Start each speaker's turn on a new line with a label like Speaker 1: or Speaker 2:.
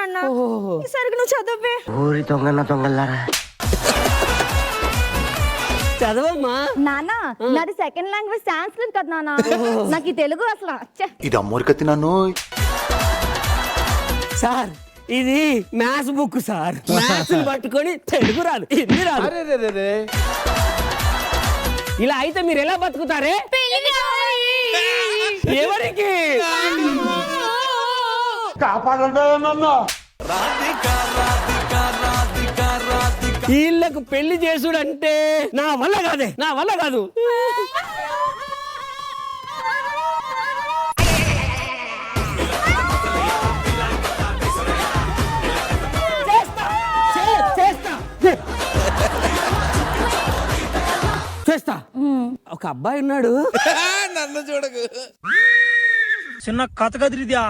Speaker 1: నాన్న. ఈసారికి నువ్వు చదవే.
Speaker 2: ఊరి దొంగల్లారా
Speaker 3: చదవమ్మా.
Speaker 1: నాన్న నాది సెకండ్ లాంగ్వేజ్ సాంస్క్రిట్ కదా నాన్న. నాకు ఈ తెలుగు అసలు
Speaker 4: ఇది అమ్మోరి కత్తి నన్ను.
Speaker 3: సార్ ఇది మ్యాథ్స్ బుక్ సార్. మ్యాథ్స్ పట్టుకొని తెలుగు రాదు, హిందీ రాదు. ఇలా అయితే మీరు ఎలా బతుకుతారే? ఎవరికి వీళ్ళకు పెళ్లి చేసుడంటే నా వల్ల కాదే, నా వల్ల కాదు. చేస్తా. ఒక అబ్బాయి ఉన్నాడు.
Speaker 5: నన్ను చూడకు, చిన్న కథ కదిరిద్యా.